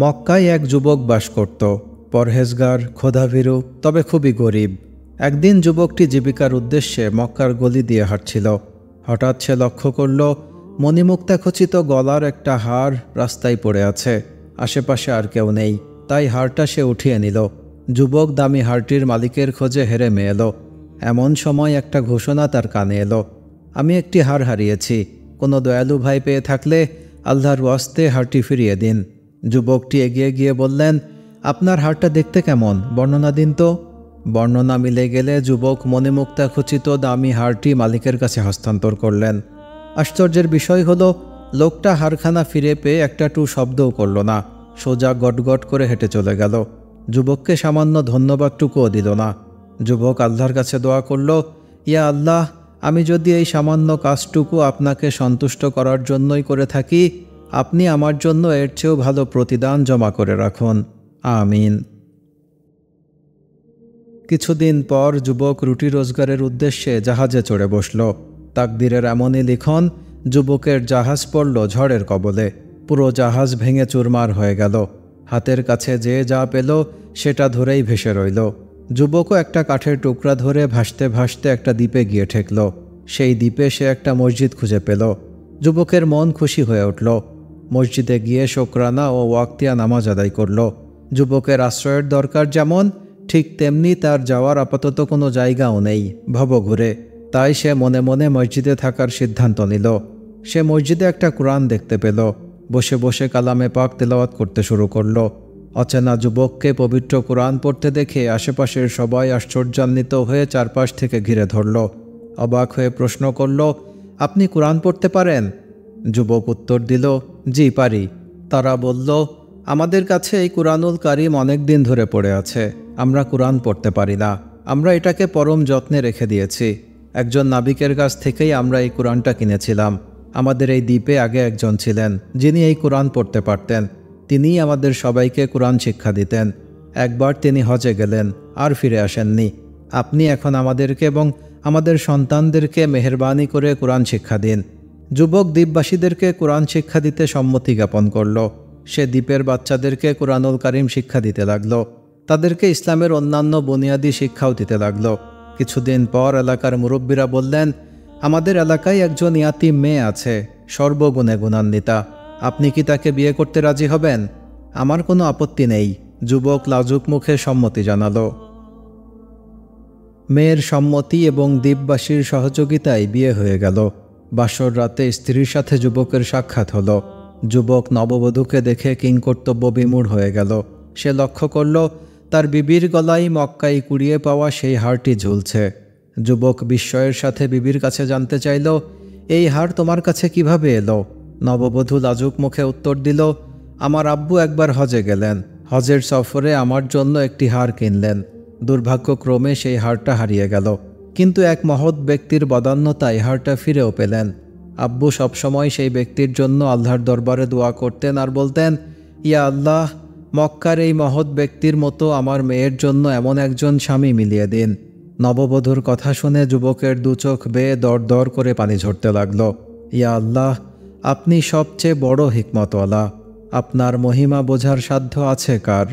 মক্কায় এক যুবক বাস করত। পরহেজগার, ক্ষুধাভীরু, তবে খুবই গরিব। একদিন যুবকটি জীবিকার উদ্দেশ্যে মক্কার গলি দিয়ে হাঁটছিল। হঠাৎ সে লক্ষ্য করল মণিমুক্তাখচিত গলার একটা হার রাস্তায় পড়ে আছে। আশেপাশে আর কেউ নেই, তাই হারটা সে উঠিয়ে নিল। যুবক দামি হারটির মালিকের খোঁজে হেরেমে এলো। এমন সময় একটা ঘোষণা তার কানে এলো, আমি একটি হার হারিয়েছি, কোনো দয়ালু ভাই পেয়ে থাকলে আল্লাহর ওয়াস্তে হারটি ফিরিয়ে দিন। যুবকটি এগিয়ে গিয়ে বললেন, আপনার হারটা দেখতে কেমন, বর্ণনা দিন তো। বর্ণনা মিলে গেলে যুবক মণিমুক্তাখচিত দামি হারটি মালিকের কাছে হস্তান্তর করলেন। আশ্চর্যের বিষয় হলো, লোকটা হারখানা ফিরে পেয়ে একটা টু শব্দও করল না, সোজা গটগট করে হেঁটে চলে গেল। যুবককে সামান্য ধন্যবাদটুকুও দিল না। যুবক আল্লাহর কাছে দোয়া করল, ইয়া আল্লাহ, আমি যদি এই সামান্য কাজটুকু আপনাকে সন্তুষ্ট করার জন্যই করে থাকি, আপনি আমার জন্য এর চেয়েও ভালো প্রতিদান জমা করে রাখুন, আমিন। কিছুদিন পর যুবক রুটি রোজগারের উদ্দেশ্যে জাহাজে চড়ে বসল। তাকদিরের এমনই লিখন, যুবকের জাহাজ পড়ল ঝড়ের কবলে। পুরো জাহাজ ভেঙে চুরমার হয়ে গেল। হাতের কাছে যে যা পেল সেটা ধরেই ভেসে রইল। যুবকও একটা কাঠের টুকরা ধরে ভাসতে ভাসতে একটা দ্বীপে গিয়ে ঠেকল। সেই দ্বীপে সে একটা মসজিদ খুঁজে পেল। যুবকের মন খুশি হয়ে উঠল। মসজিদে গিয়ে শোকরানা ও ওয়াক্তিয়া নামাজ আদায় করল। যুবকের আশ্রয়ের দরকার যেমন, ঠিক তেমনি তার যাওয়ার আপাতত কোনো জায়গাও নেই, ভবঘুরে। তাই সে মনে মনে মসজিদে থাকার সিদ্ধান্ত নিল। সে মসজিদে একটা কোরআন দেখতে পেল। বসে বসে কালামে পাক তেলাওয়াত করতে শুরু করল। অচেনা যুবককে পবিত্র কোরআন পড়তে দেখে আশেপাশের সবাই আশ্চর্যান্বিত হয়ে চারপাশ থেকে ঘিরে ধরল। অবাক হয়ে প্রশ্ন করল, আপনি কোরআন পড়তে পারেন? যুবক উত্তর দিল, জি পারি। তারা বলল, আমাদের কাছে এই কুরআনুল কারীম অনেক দিন ধরে পড়ে আছে, আমরা কোরআন পড়তে পারি না। আমরা এটাকে পরম যত্নে রেখে দিয়েছি। একজন নাবিকের কাছ থেকেই আমরা এই কোরআনটা কিনেছিলাম। আমাদের এই দ্বীপে আগে একজন ছিলেন যিনি এই কোরআন পড়তে পারতেন। তিনিই আমাদের সবাইকে কোরআন শিক্ষা দিতেন। একবার তিনি হজে গেলেন, আর ফিরে আসেননি। আপনি এখন আমাদেরকে এবং আমাদের সন্তানদেরকে মেহেরবানি করে কোরআন শিক্ষা দিন। যুবক দ্বীপবাসীদেরকে কোরআন শিক্ষা দিতে সম্মতি জ্ঞাপন করল। সে দ্বীপের বাচ্চাদেরকে কুরআনুল কারীম শিক্ষা দিতে লাগল। তাদেরকে ইসলামের অন্যান্য বুনিয়াদী শিক্ষাও দিতে লাগল। কিছুদিন পর এলাকার মুরব্বীরা বললেন, আমাদের এলাকায় একজন ইয়াতিম মেয়ে আছে, সর্বগুণে গুণান্বিতা। আপনি কি তাকে বিয়ে করতে রাজি হবেন? আমার কোনো আপত্তি নেই। যুবক লাজুক মুখে সম্মতি জানালো। মেয়ের সম্মতি এবং দ্বীপবাসীর সহযোগিতায় বিয়ে হয়ে গেল। বাসর রাতে স্ত্রীর সাথে যুবকের সাক্ষাৎ হলো। যুবক নববধূকে দেখে কিংকর্তব্য বিমূঢ় হয়ে গেল। সে লক্ষ্য করল তার বিবির গলায় মক্কায় কুড়িয়ে পাওয়া সেই হারটি ঝুলছে। যুবক বিস্ময়ের সাথে বিবির কাছে জানতে চাইল, এই হার তোমার কাছে কিভাবে এলো? নববধূ লাজুক মুখে উত্তর দিল, আমার আব্বু একবার হজে গেলেন। হজের সফরে আমার জন্য একটি হার কিনলেন। দুর্ভাগ্যক্রমে সেই হারটা হারিয়ে গেল, কিন্তু এক মহৎ ব্যক্তির বদান্যতায় হারটা ফিরেও পেলেন। আব্বু সবসময় সেই ব্যক্তির জন্য আল্লাহর দরবারে দোয়া করতেন আর বলতেন, ইয়া আল্লাহ, মক্কার এই মহৎ ব্যক্তির মতো আমার মেয়ের জন্য এমন একজন স্বামী মিলিয়ে দিন। নববধূর কথা শুনে যুবকের দু চোখ বেয়ে দর দর করে পানি ঝরতে লাগল। ইয়া আল্লাহ, আপনি সবচেয়ে বড় হিকমতওয়ালা, আপনার মহিমা বোঝার সাধ্য আছে কার?